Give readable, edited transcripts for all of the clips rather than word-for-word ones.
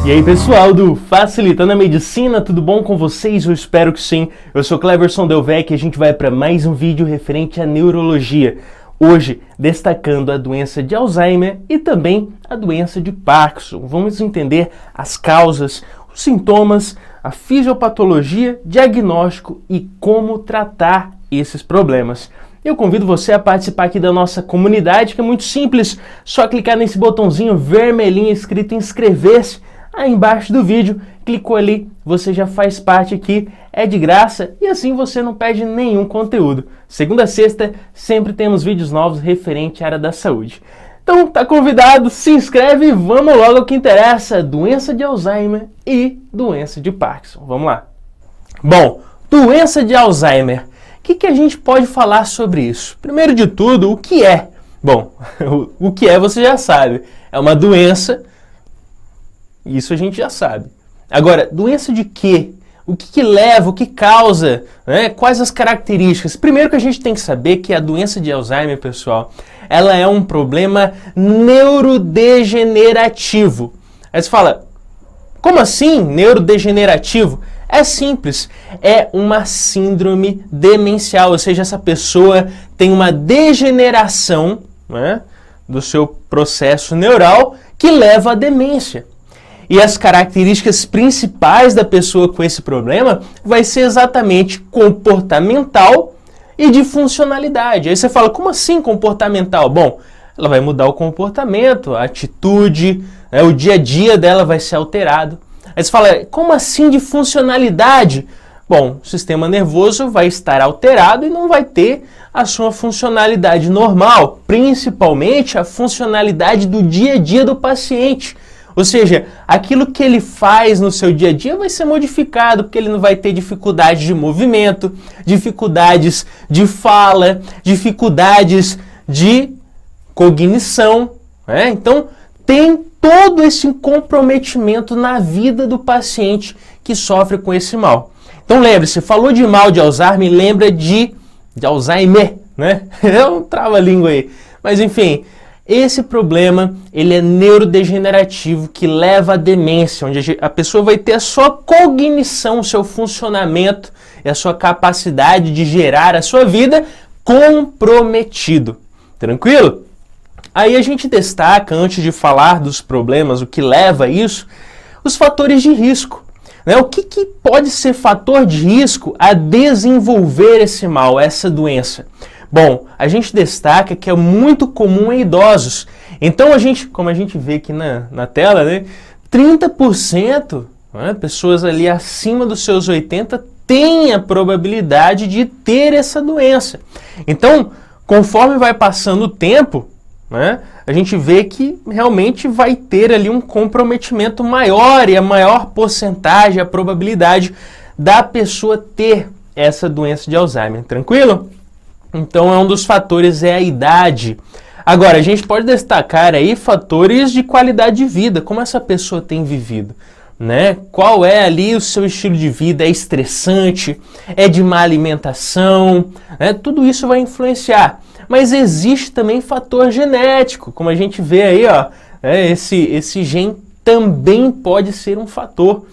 E aí pessoal do Facilitando a Medicina, tudo bom com vocês? Eu espero que sim. Eu sou Cleverson Delvecchi e a gente vai para mais um vídeo referente à neurologia. Hoje, destacando a doença de Alzheimer e também a doença de Parkinson. Vamos entender as causas, os sintomas, a fisiopatologia, diagnóstico e como tratar esses problemas. Eu convido você a participar aqui da nossa comunidade, que é muito simples. Só clicar nesse botãozinho vermelhinho escrito inscrever-se aí embaixo do vídeo, clicou ali, você já faz parte aqui, é de graça e assim você não perde nenhum conteúdo. Segunda a sexta, sempre temos vídeos novos referente à área da saúde. Então, tá convidado, se inscreve e vamos logo ao que interessa, doença de Alzheimer e doença de Parkinson. Vamos lá. Bom, doença de Alzheimer. O que a gente pode falar sobre isso? Primeiro de tudo, o que é? Bom, o que é você já sabe. É uma doença. Isso a gente já sabe. Agora, doença de quê? O que leva, o que causa, né? Quais as características? Primeiro que a gente tem que saber que a doença de Alzheimer, pessoal, ela é um problema neurodegenerativo. Aí você fala, como assim neurodegenerativo? É simples, é uma síndrome demencial, ou seja, essa pessoa tem uma degeneração, né, do seu processo neural que leva à demência. E as características principais da pessoa com esse problema vai ser exatamente comportamental e de funcionalidade. Aí você fala, como assim comportamental? Bom, ela vai mudar o comportamento, a atitude, né, o dia a dia dela vai ser alterado. Aí você fala, como assim de funcionalidade? Bom, o sistema nervoso vai estar alterado e não vai ter a sua funcionalidade normal, principalmente a funcionalidade do dia a dia do paciente. Ou seja, aquilo que ele faz no seu dia a dia vai ser modificado, porque ele não vai ter dificuldades de movimento, dificuldades de fala, dificuldades de cognição, né? Então, tem todo esse comprometimento na vida do paciente que sofre com esse mal. Então, lembre-se, falou de mal de Alzheimer, lembra de Alzheimer, né? É um trava-língua aí. Mas, enfim, esse problema, ele é neurodegenerativo, que leva à demência, onde a pessoa vai ter a sua cognição, o seu funcionamento e a sua capacidade de gerar a sua vida comprometido. Tranquilo? Aí a gente destaca, antes de falar dos problemas, o que leva a isso, os fatores de risco. Né? O que pode ser fator de risco a desenvolver esse mal, essa doença? Bom, a gente destaca que é muito comum em idosos. Então, como a gente vê aqui na tela, né, 30%, né, pessoas ali acima dos seus 80 têm a probabilidade de ter essa doença. Então, conforme vai passando o tempo, né, a gente vê que realmente vai ter ali um comprometimento maior e a maior porcentagem, a probabilidade da pessoa ter essa doença de Alzheimer. Tranquilo? Então, um dos fatores é a idade. Agora, a gente pode destacar aí fatores de qualidade de vida, como essa pessoa tem vivido, né? Qual é ali o seu estilo de vida? É estressante? É de má alimentação? Né? Tudo isso vai influenciar. Mas existe também fator genético, como a gente vê aí, ó, esse gene também pode ser um fator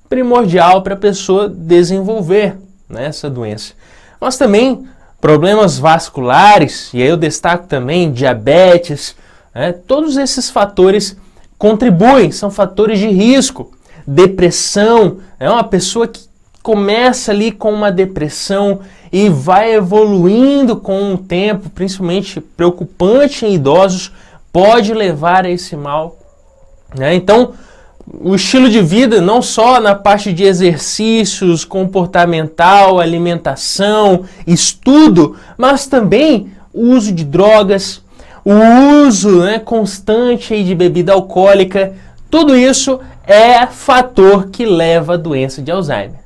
primordial para a pessoa desenvolver, né, essa doença. Mas também problemas vasculares, e aí eu destaco também diabetes, né? Todos esses fatores contribuem, são fatores de risco. Depressão, é uma pessoa que começa ali com uma depressão e vai evoluindo com o tempo, principalmente preocupante em idosos, pode levar a esse mal, né? Então, o estilo de vida, não só na parte de exercícios, comportamental, alimentação, estudo, mas também o uso de drogas, o uso, né, constante de bebida alcoólica, tudo isso é fator que leva à doença de Alzheimer.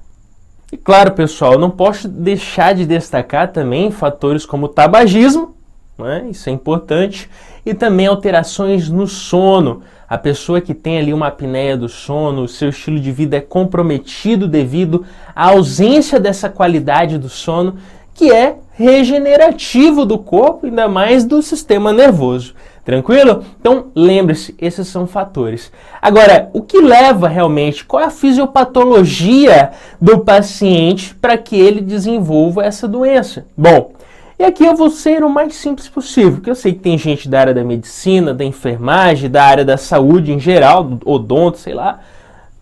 E claro, pessoal, não posso deixar de destacar também fatores como o tabagismo, né, isso é importante, e também alterações no sono. A pessoa que tem ali uma apneia do sono, o seu estilo de vida é comprometido devido à ausência dessa qualidade do sono, que é regenerativo do corpo, ainda mais do sistema nervoso. Tranquilo? Então, lembre-se, esses são fatores. Agora, o que leva realmente, qual é a fisiopatologia do paciente para que ele desenvolva essa doença? Bom, e aqui eu vou ser o mais simples possível, porque eu sei que tem gente da área da medicina, da enfermagem, da área da saúde em geral, do odonto, sei lá.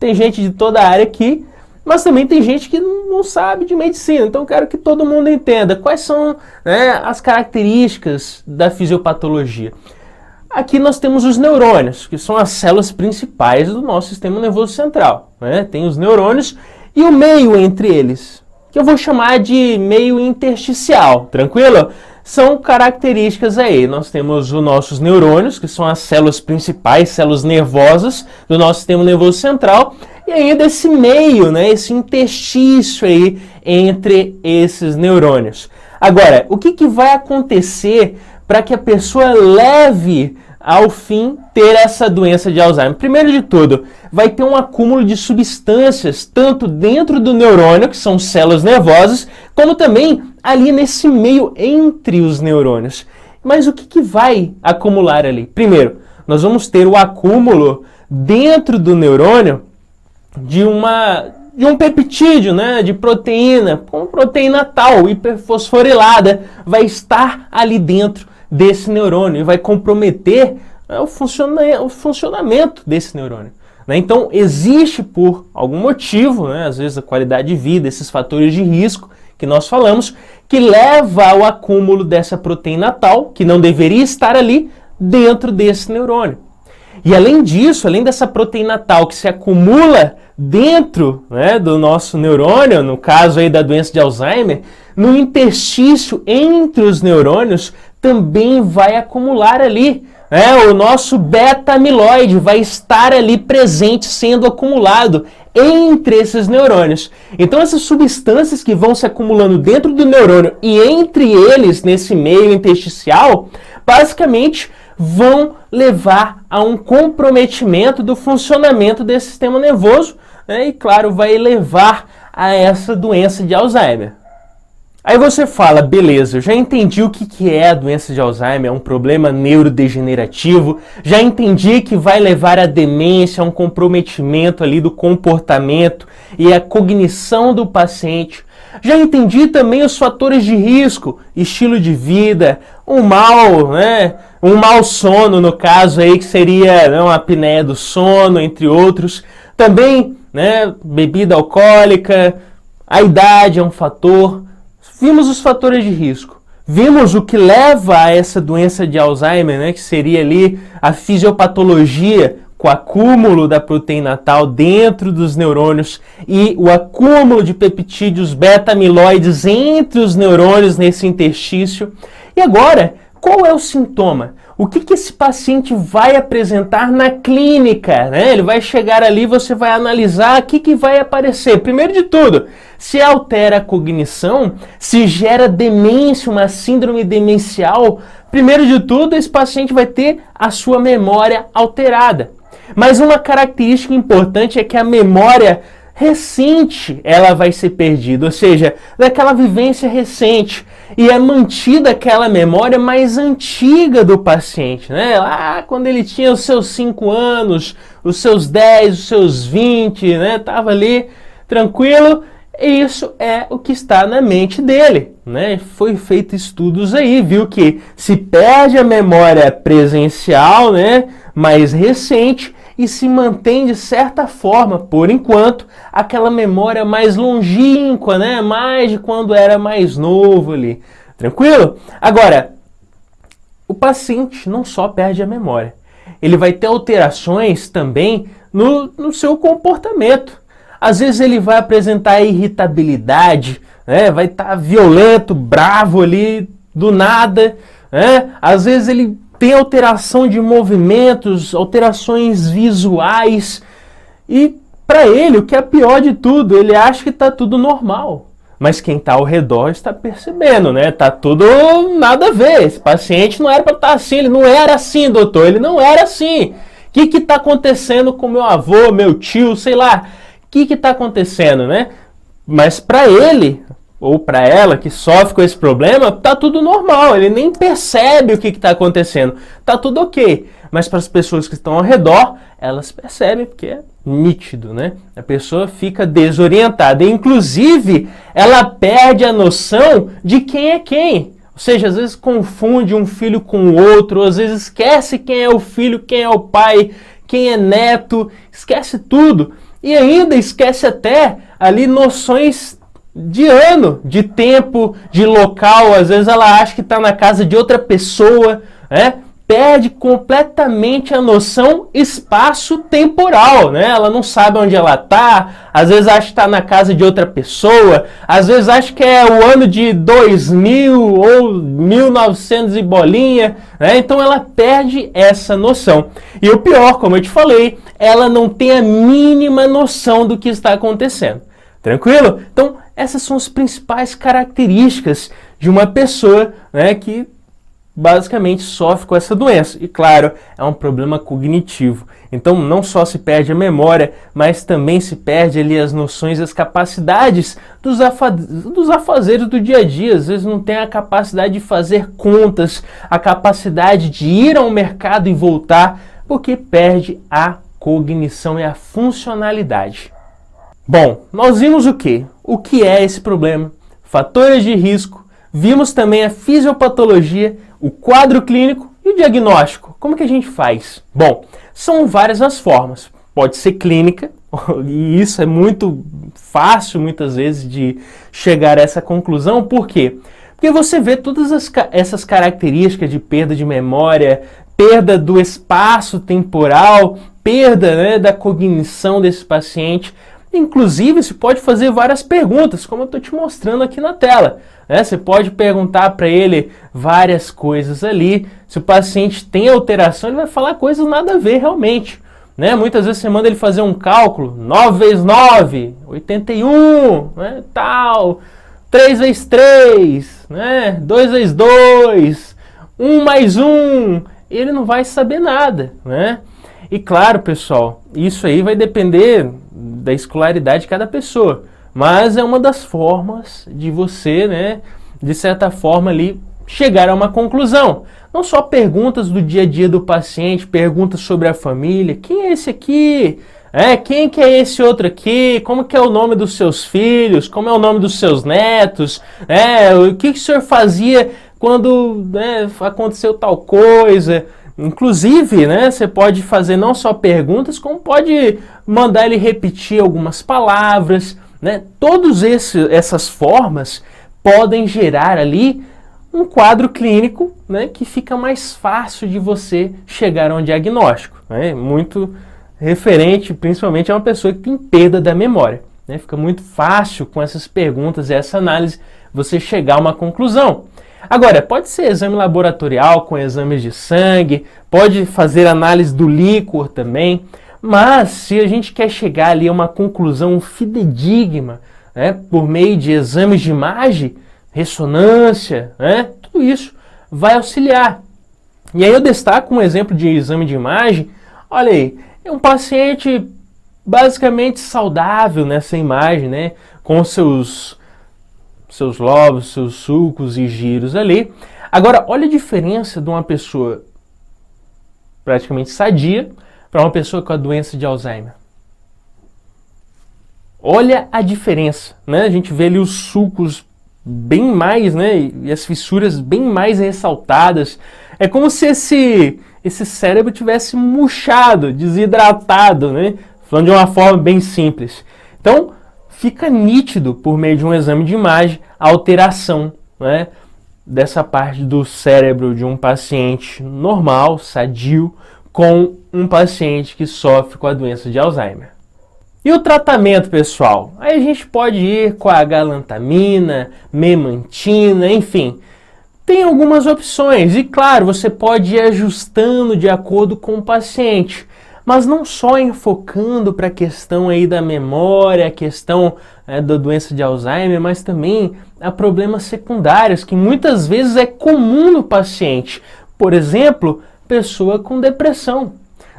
Tem gente de toda a área aqui, mas também tem gente que não sabe de medicina. Então eu quero que todo mundo entenda quais são, né, as características da fisiopatologia. Aqui nós temos os neurônios, que são as células principais do nosso sistema nervoso central, né? Tem os neurônios e o meio entre eles, que eu vou chamar de meio intersticial, tranquilo? São características aí. Nós temos os nossos neurônios, que são as células principais, células nervosas do nosso sistema nervoso central, e ainda esse meio, né, esse interstício aí entre esses neurônios. Agora, o que vai acontecer para que a pessoa leve ao fim ter essa doença de Alzheimer? Primeiro de tudo, vai ter um acúmulo de substâncias, tanto dentro do neurônio, que são células nervosas, como também ali nesse meio entre os neurônios. Mas o que vai acumular ali? Primeiro, nós vamos ter o acúmulo dentro do neurônio de um peptídeo, né, de proteína, como proteína tal, hiperfosforilada, vai estar ali dentro desse neurônio e vai comprometer, né, o funcionamento desse neurônio. Né? Então, existe por algum motivo, né, às vezes a qualidade de vida, esses fatores de risco que nós falamos, que leva ao acúmulo dessa proteína tal, que não deveria estar ali, dentro desse neurônio. E além disso, além dessa proteína tal que se acumula dentro, né, do nosso neurônio, no caso aí da doença de Alzheimer, no interstício entre os neurônios também vai acumular ali, né, o nosso beta-amiloide vai estar ali presente, sendo acumulado entre esses neurônios. Então essas substâncias que vão se acumulando dentro do neurônio e entre eles, nesse meio intersticial, basicamente vão levar a um comprometimento do funcionamento desse sistema nervoso, né, e claro, vai levar a essa doença de Alzheimer. Aí você fala, beleza, eu já entendi o que é a doença de Alzheimer, é um problema neurodegenerativo, já entendi que vai levar à demência, a um comprometimento ali do comportamento e a cognição do paciente. Já entendi também os fatores de risco, estilo de vida, um mau sono, no caso aí, que seria, né, uma apneia do sono, entre outros. Também, né, bebida alcoólica, a idade é um fator. Vimos os fatores de risco. Vimos o que leva a essa doença de Alzheimer, né, que seria ali a fisiopatologia, com o acúmulo da proteína tal dentro dos neurônios e o acúmulo de peptídeos beta-amiloides entre os neurônios nesse interstício. E agora, qual é o sintoma? O que esse paciente vai apresentar na clínica? Né? Ele vai chegar ali, você vai analisar o que vai aparecer. Primeiro de tudo, se altera a cognição, se gera demência, uma síndrome demencial, primeiro de tudo, esse paciente vai ter a sua memória alterada. Mas uma característica importante é que a memória recente ela vai ser perdida, ou seja, daquela vivência recente, e é mantida aquela memória mais antiga do paciente, né? Lá quando ele tinha os seus 5 anos, os seus 10, os seus 20, né? Tava ali tranquilo, e isso é o que está na mente dele, né? Foi feito estudos aí, viu que se perde a memória presencial, né, mais recente, e se mantém de certa forma, por enquanto, aquela memória mais longínqua, né? Mais de quando era mais novo ali. Tranquilo? Agora, o paciente não só perde a memória, ele vai ter alterações também no seu comportamento. Às vezes ele vai apresentar irritabilidade, né? Vai estar violento, bravo ali, do nada, né? Às vezes ele tem alteração de movimentos, alterações visuais, e para ele, o que é pior de tudo, ele acha que está tudo normal, mas quem está ao redor está percebendo, né? Tá tudo nada a ver, esse paciente não era para estar assim, ele não era assim, doutor, ele não era assim. O que está acontecendo com meu avô, meu tio, sei lá, o que está acontecendo, né? Mas para ele, ou para ela que sofre com esse problema, tá tudo normal, ele nem percebe o que está acontecendo, tá tudo ok. Mas para as pessoas que estão ao redor, elas percebem porque é nítido, né? A pessoa fica desorientada, inclusive ela perde a noção de quem é quem. Ou seja, às vezes confunde um filho com o outro, às vezes esquece quem é o filho, quem é o pai, quem é neto, esquece tudo. E ainda esquece até ali noções de ano, de tempo, de local. Às vezes ela acha que está na casa de outra pessoa, né? Perde completamente a noção espaço-temporal, né? Ela não sabe onde ela está, às vezes acha que está na casa de outra pessoa, às vezes acha que é o ano de 2000 ou 1900 e bolinha, né? Então ela perde essa noção. E o pior, como eu te falei, ela não tem a mínima noção do que está acontecendo. Tranquilo? Então, essas são as principais características de uma pessoa, né, que basicamente sofre com essa doença. E claro, é um problema cognitivo. Então não só se perde a memória, mas também se perde ali as noções, as capacidades dos afazeres do dia a dia. Às vezes não tem a capacidade de fazer contas, a capacidade de ir ao mercado e voltar, porque perde a cognição e a funcionalidade. Bom, nós vimos o quê? O que é esse problema? Fatores de risco, vimos também a fisiopatologia, o quadro clínico e o diagnóstico. Como que a gente faz? Bom, são várias as formas. Pode ser clínica, e isso é muito fácil muitas vezes de chegar a essa conclusão. Por quê? Porque você vê todas essas características de perda de memória, perda do espaço temporal, perda, né, da cognição desse paciente. Inclusive, você pode fazer várias perguntas, como eu estou te mostrando aqui na tela. Você pode perguntar para ele várias coisas ali. Se o paciente tem alteração, ele vai falar coisas nada a ver realmente. Muitas vezes você manda ele fazer um cálculo, 9 vezes 9, 81, tal, 3 vezes 3, 2 vezes 2, 1 mais 1, ele não vai saber nada. E claro, pessoal, isso aí vai depender da escolaridade de cada pessoa. Mas é uma das formas de você, de certa forma ali, chegar a uma conclusão. Não só perguntas do dia a dia do paciente, perguntas sobre a família. Quem é esse aqui? Quem que é esse outro aqui? Como que é o nome dos seus filhos? Como é o nome dos seus netos? O que o senhor fazia quando aconteceu tal coisa? Inclusive, você pode fazer não só perguntas, como pode mandar ele repetir algumas palavras. Todas essas formas podem gerar ali um quadro clínico, que fica mais fácil de você chegar a um diagnóstico. Muito referente, principalmente, a uma pessoa que tem perda da memória. Fica muito fácil com essas perguntas e essa análise você chegar a uma conclusão. Agora, pode ser exame laboratorial com exames de sangue, pode fazer análise do líquor também, mas se a gente quer chegar ali a uma conclusão fidedigna, por meio de exames de imagem, ressonância, tudo isso vai auxiliar. E aí eu destaco um exemplo de exame de imagem. Olha aí, é um paciente basicamente saudável nessa imagem, com seus lobos, seus sulcos e giros ali. Agora, olha a diferença de uma pessoa praticamente sadia para uma pessoa com a doença de Alzheimer. Olha a diferença, A gente vê ali os sulcos bem mais, e as fissuras bem mais ressaltadas. É como se esse cérebro tivesse murchado, desidratado, Falando de uma forma bem simples. Então, fica nítido, por meio de um exame de imagem, a alteração, dessa parte do cérebro de um paciente normal, sadio, com um paciente que sofre com a doença de Alzheimer. E o tratamento, pessoal? Aí a gente pode ir com a galantamina, memantina, enfim. Tem algumas opções e, claro, você pode ir ajustando de acordo com o paciente. Mas não só enfocando para a questão aí da memória, a questão da doença de Alzheimer, mas também a problemas secundários, que muitas vezes é comum no paciente. Por exemplo, pessoa com depressão.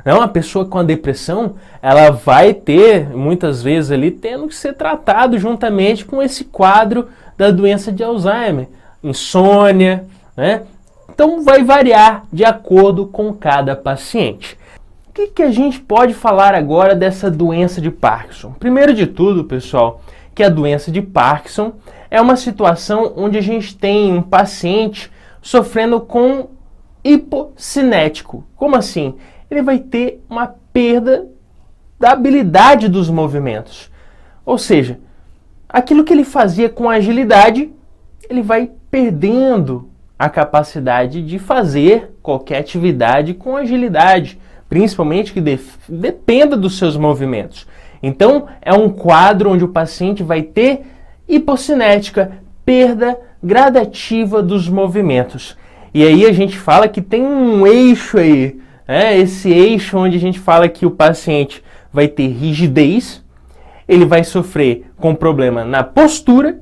Uma pessoa com a depressão, ela vai ter, muitas vezes ali, tendo que ser tratado juntamente com esse quadro da doença de Alzheimer, insônia, né? Então vai variar de acordo com cada paciente. O que a gente pode falar agora dessa doença de Parkinson? Primeiro de tudo, pessoal, que a doença de Parkinson é uma situação onde a gente tem um paciente sofrendo com hipocinético. Como assim? Ele vai ter uma perda da habilidade dos movimentos. Ou seja, aquilo que ele fazia com agilidade, ele vai perdendo a capacidade de fazer qualquer atividade com agilidade, principalmente que dependa dos seus movimentos. Então, é um quadro onde o paciente vai ter hipocinética, perda gradativa dos movimentos. E aí a gente fala que tem um eixo aí, esse eixo onde a gente fala que o paciente vai ter rigidez, ele vai sofrer com problema na postura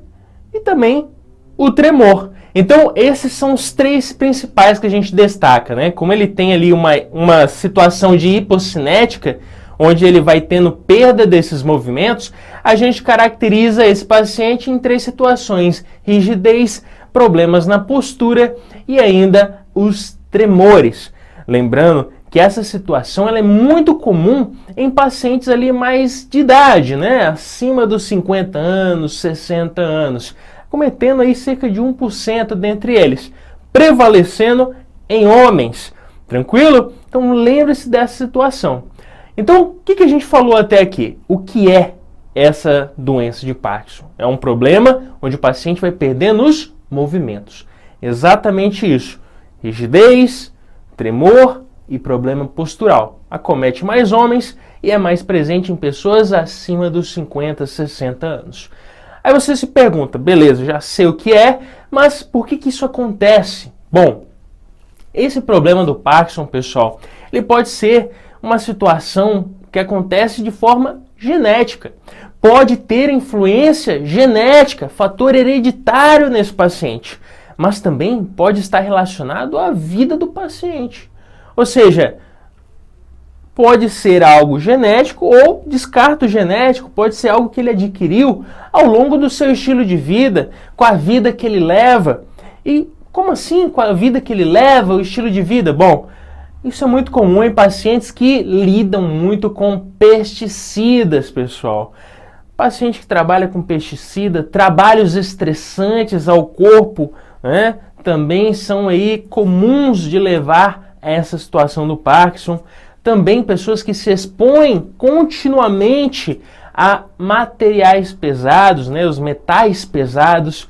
e também o tremor. Então, esses são os três principais que a gente destaca, né? Como ele tem ali uma situação de hipocinética, onde ele vai tendo perda desses movimentos, a gente caracteriza esse paciente em três situações: rigidez, problemas na postura e ainda os tremores. Lembrando que essa situação ela é muito comum em pacientes ali mais de idade, né? Acima dos 50 anos, 60 anos, cometendo aí cerca de 1% dentre eles, prevalecendo em homens. Tranquilo? Então lembre-se dessa situação. Então, o que a gente falou até aqui? O que é essa doença de Parkinson? É um problema onde o paciente vai perdendo os movimentos. Exatamente isso. Rigidez, tremor e problema postural. Acomete mais homens e é mais presente em pessoas acima dos 50, 60 anos. Aí você se pergunta, beleza, já sei o que é, mas por que isso acontece? Bom, esse problema do Parkinson, pessoal, ele pode ser uma situação que acontece de forma genética. Pode ter influência genética, fator hereditário nesse paciente, mas também pode estar relacionado à vida do paciente. Ou seja, pode ser algo genético ou descarto genético, pode ser algo que ele adquiriu ao longo do seu estilo de vida, com a vida que ele leva. E como assim com a vida que ele leva, o estilo de vida? Bom, isso é muito comum em pacientes que lidam muito com pesticidas, pessoal. Paciente que trabalha com pesticida, trabalhos estressantes ao corpo, né, também são aí comuns de levar a essa situação do Parkinson. Também pessoas que se expõem continuamente a materiais pesados, né, os metais pesados.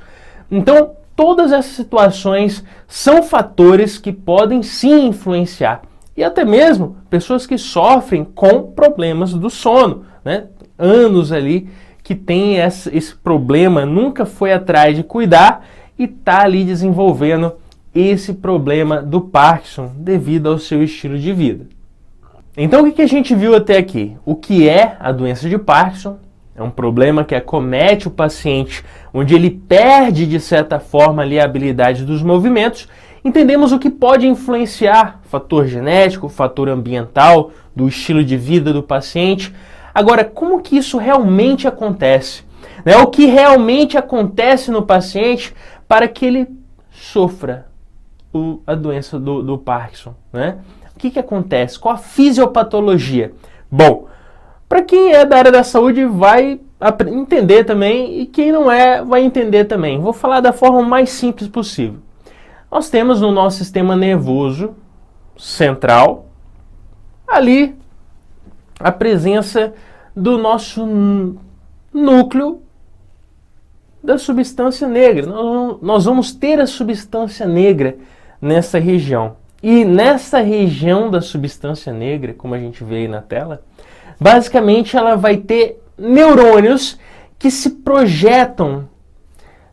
Então, todas essas situações são fatores que podem sim influenciar. E até mesmo pessoas que sofrem com problemas do sono, né? Anos ali que tem esse problema, nunca foi atrás de cuidar e está ali desenvolvendo esse problema do Parkinson devido ao seu estilo de vida. Então o que a gente viu até aqui? O que é a doença de Parkinson? É um problema que acomete o paciente, onde ele perde, de certa forma, ali, a habilidade dos movimentos. Entendemos o que pode influenciar, fator genético, fator ambiental, do estilo de vida do paciente. Agora, como que isso realmente acontece? Né? O que realmente acontece no paciente para que ele sofra a doença do Parkinson, né? O que acontece? Qual a fisiopatologia? Bom, para quem é da área da saúde vai entender também, e quem não é vai entender também. Vou falar da forma mais simples possível. Nós temos no nosso sistema nervoso central, ali, a presença do nosso núcleo da substância negra. Nós vamos ter a substância negra nessa região. E nessa região da substância negra, como a gente vê aí na tela, basicamente ela vai ter neurônios que se projetam,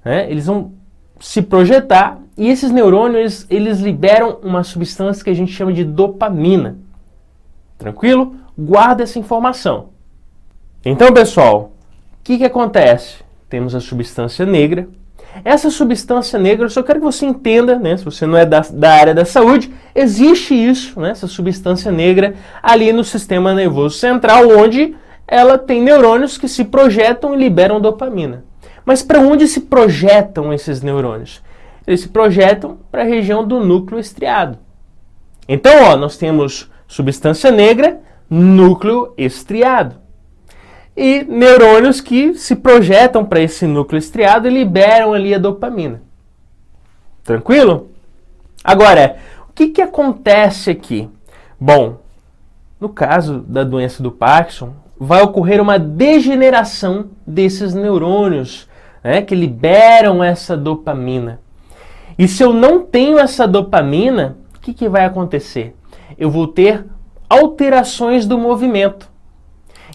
né? Eles vão se projetar e esses neurônios eles liberam uma substância que a gente chama de dopamina. Tranquilo? Guarda essa informação. Então, pessoal, o que acontece? Temos a substância negra. Essa substância negra, eu só quero que você entenda, né, se você não é da área da saúde, existe isso, né, essa substância negra ali no sistema nervoso central, onde ela tem neurônios que se projetam e liberam dopamina. Mas para onde se projetam esses neurônios? Eles se projetam para a região do núcleo estriado. Então, ó, nós temos substância negra, núcleo estriado. E neurônios que se projetam para esse núcleo estriado e liberam ali a dopamina. Tranquilo? Agora, o que acontece aqui? Bom, no caso da doença do Parkinson, vai ocorrer uma degeneração desses neurônios, né, que liberam essa dopamina. E se eu não tenho essa dopamina, o que vai acontecer? Eu vou ter alterações do movimento.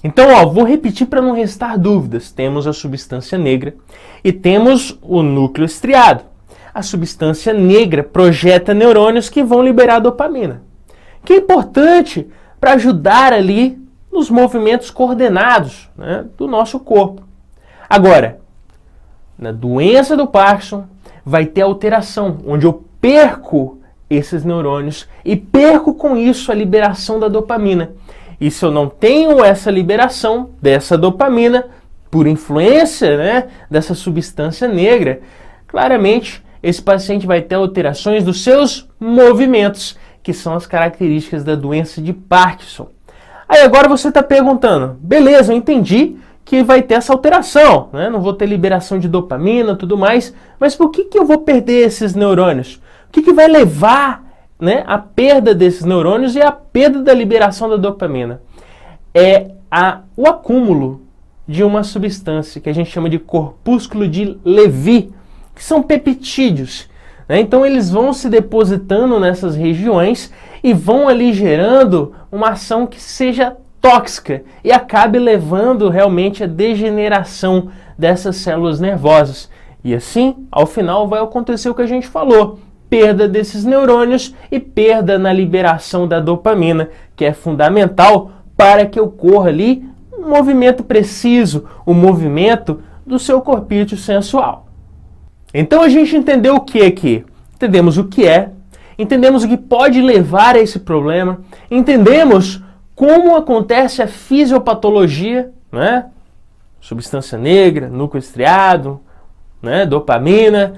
Então, ó, vou repetir para não restar dúvidas. Temos a substância negra e temos o núcleo estriado. A substância negra projeta neurônios que vão liberar dopamina, que é importante para ajudar ali nos movimentos coordenados, né, do nosso corpo. Agora, na doença do Parkinson, vai ter alteração, onde eu perco esses neurônios e perco com isso a liberação da dopamina. E se eu não tenho essa liberação dessa dopamina, por influência, né, dessa substância negra, claramente esse paciente vai ter alterações dos seus movimentos, que são as características da doença de Parkinson. Aí agora você está perguntando, beleza, eu entendi que vai ter essa alteração, né? Não vou ter liberação de dopamina e tudo mais, mas por que eu vou perder esses neurônios? O que vai levar, né, a perda desses neurônios e a perda da liberação da dopamina? É o acúmulo de uma substância que a gente chama de corpúsculo de Levy, que são peptídeos, né? Então eles vão se depositando nessas regiões e vão ali gerando uma ação que seja tóxica e acabe levando realmente à degeneração dessas células nervosas. E assim, ao final, vai acontecer o que a gente falou: perda desses neurônios e perda na liberação da dopamina, que é fundamental para que ocorra ali um movimento preciso, o movimento do seu corpício sensual. Então a gente entendeu o que aqui? Entendemos o que é, entendemos o que pode levar a esse problema, entendemos como acontece a fisiopatologia, né? Substância negra, núcleo estriado, né? Dopamina.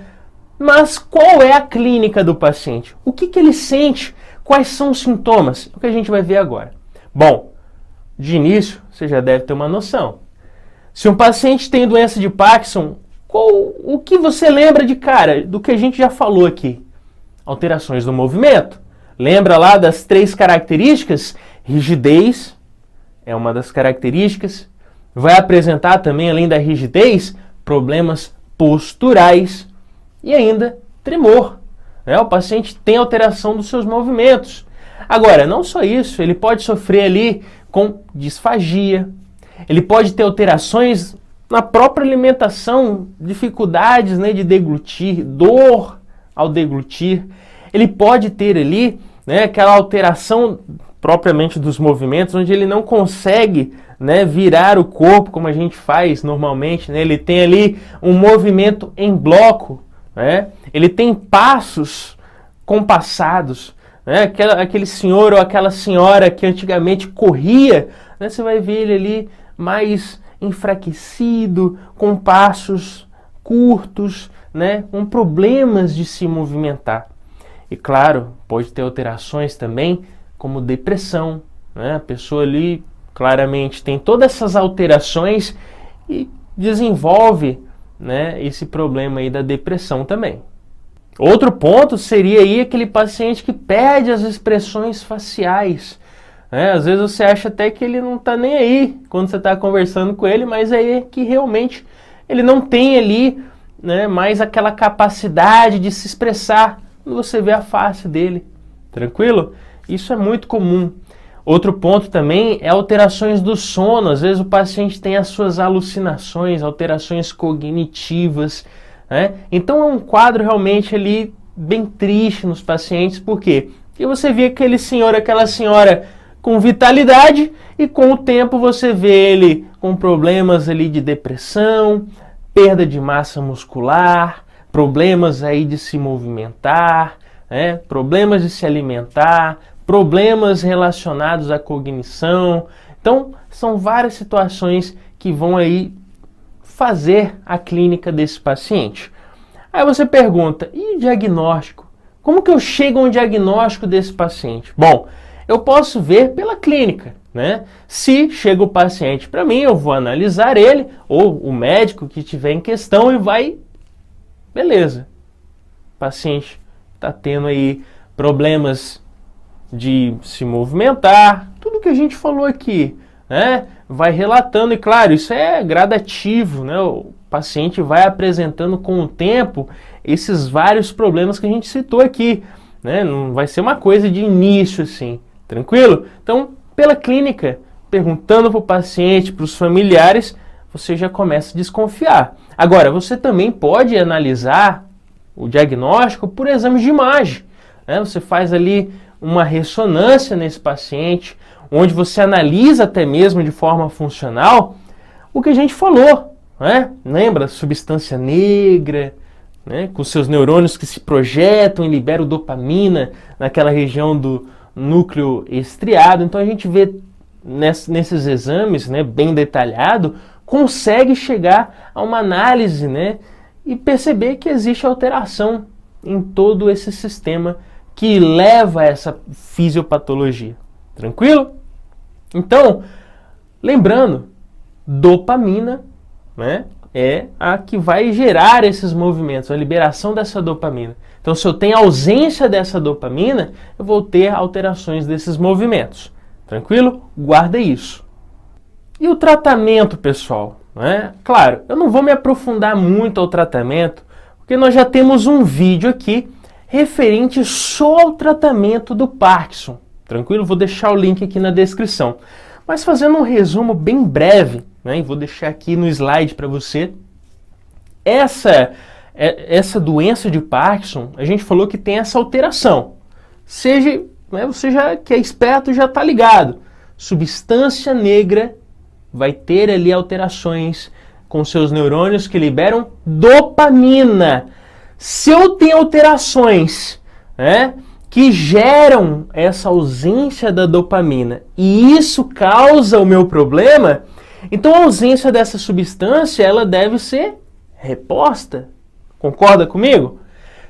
Mas qual é a clínica do paciente? O que ele sente? Quais são os sintomas? É o que a gente vai ver agora. Bom, de início, você já deve ter uma noção. Se um paciente tem doença de Parkinson, o que você lembra de cara? Do que a gente já falou aqui. Alterações do movimento. Lembra lá das 3 características? Rigidez é uma das características. Vai apresentar também, além da rigidez, problemas posturais e ainda tremor. Né? O paciente tem alteração dos seus movimentos. Agora, não só isso, ele pode sofrer ali com disfagia, ele pode ter alterações na própria alimentação, dificuldades, né, de deglutir, dor ao deglutir. Ele pode ter ali, né, aquela alteração propriamente dos movimentos, onde ele não consegue, né, virar o corpo como a gente faz normalmente. Né? Ele tem ali um movimento em bloco, né? Ele tem passos compassados. Né? Aquele senhor ou aquela senhora que antigamente corria, né, você vai ver ele ali mais enfraquecido, com passos curtos, né, com problemas de se movimentar. E claro, pode ter alterações também, como depressão, né? A pessoa ali claramente tem todas essas alterações e desenvolve, né, esse problema aí da depressão também. Outro ponto seria aí aquele paciente que perde as expressões faciais. Às vezes você acha até que ele não está nem aí quando você está conversando com ele, mas é que realmente ele não tem ali, né, mais aquela capacidade de se expressar quando você vê a face dele. Tranquilo? Isso é muito comum. Outro ponto também é alterações do sono. Às vezes o paciente tem as suas alucinações, alterações cognitivas, né? Então é um quadro realmente ali bem triste nos pacientes. Por quê? Porque você vê aquele senhor, aquela senhora com vitalidade e com o tempo você vê ele com problemas ali de depressão, perda de massa muscular, problemas aí de se movimentar, né? Problemas de se alimentar, problemas relacionados à cognição. Então, são várias situações que vão aí fazer a clínica desse paciente. Aí você pergunta, e o diagnóstico? Como que eu chego a um diagnóstico desse paciente? Bom, eu posso ver pela clínica, né? Se chega o paciente para mim, eu vou analisar ele, ou o médico que tiver em questão e vai... Beleza, o paciente está tendo aí problemas de se movimentar, tudo que a gente falou aqui, né? Vai relatando, e claro, isso é gradativo, né? O paciente vai apresentando com o tempo esses vários problemas que a gente citou aqui, né? Não vai ser uma coisa de início assim, tranquilo? Então, pela clínica, perguntando para o paciente, para os familiares, você já começa a desconfiar. Agora, você também pode analisar o diagnóstico por exames de imagem, né? Você faz ali uma ressonância nesse paciente, onde você analisa até mesmo de forma funcional o que a gente falou, né? Lembra? Substância negra, né? Com seus neurônios que se projetam e liberam dopamina naquela região do núcleo estriado. Então a gente vê nesses exames, né, bem detalhado, consegue chegar a uma análise, né, e perceber que existe alteração em todo esse sistema que leva a essa fisiopatologia. Tranquilo? Então, lembrando, dopamina, né, é a que vai gerar esses movimentos, a liberação dessa dopamina. Então, se eu tenho ausência dessa dopamina, eu vou ter alterações desses movimentos. Tranquilo? Guarda isso. E o tratamento, pessoal? Né? Claro, eu não vou me aprofundar muito ao tratamento, porque nós já temos um vídeo aqui referente só ao tratamento do Parkinson. Tranquilo? Vou deixar o link aqui na descrição. Mas fazendo um resumo bem breve, né, e vou deixar aqui no slide para você, essa doença de Parkinson, a gente falou que tem essa alteração. Seja, né, você já que é esperto já está ligado. Substância negra vai ter ali alterações com seus neurônios que liberam dopamina. Se eu tenho alterações, né, que geram essa ausência da dopamina e isso causa o meu problema, então a ausência dessa substância ela deve ser reposta. Concorda comigo?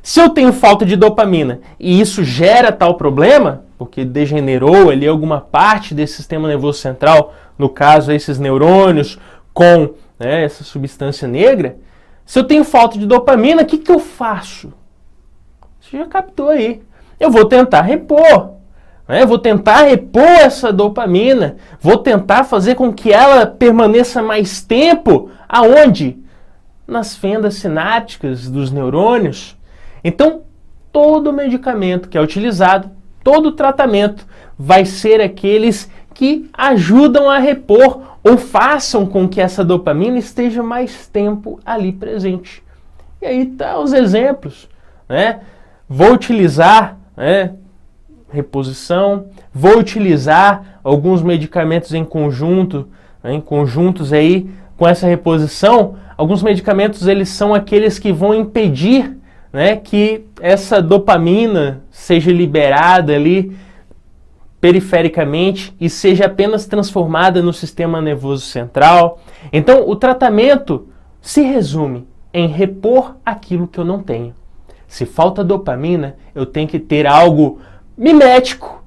Se eu tenho falta de dopamina e isso gera tal problema, porque degenerou ali alguma parte desse sistema nervoso central, no caso esses neurônios com, né, essa substância negra, se eu tenho falta de dopamina, o que eu faço? Você já captou aí. Eu vou tentar repor, né? Vou tentar repor essa dopamina, vou tentar fazer com que ela permaneça mais tempo, aonde? Nas fendas sinápticas dos neurônios. Então, todo medicamento que é utilizado, todo tratamento vai ser aqueles que ajudam a repor ou façam com que essa dopamina esteja mais tempo ali presente. E aí tá os exemplos, né? Vou utilizar, né, reposição, vou utilizar alguns medicamentos em conjunto, né, em conjuntos aí com essa reposição. Alguns medicamentos eles são aqueles que vão impedir, né, que essa dopamina seja liberada ali perifericamente e seja apenas transformada no sistema nervoso central. Então, o tratamento se resume em repor aquilo que eu não tenho. Se falta dopamina, eu tenho que ter algo mimético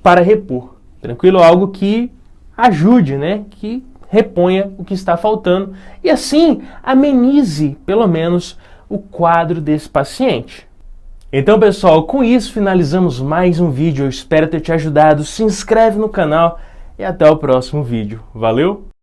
para repor. Tranquilo? Algo que ajude, né? Que reponha o que está faltando e assim amenize, pelo menos, o quadro desse paciente. Então, pessoal, com isso finalizamos mais um vídeo. Eu espero ter te ajudado. Se inscreve no canal e até o próximo vídeo. Valeu!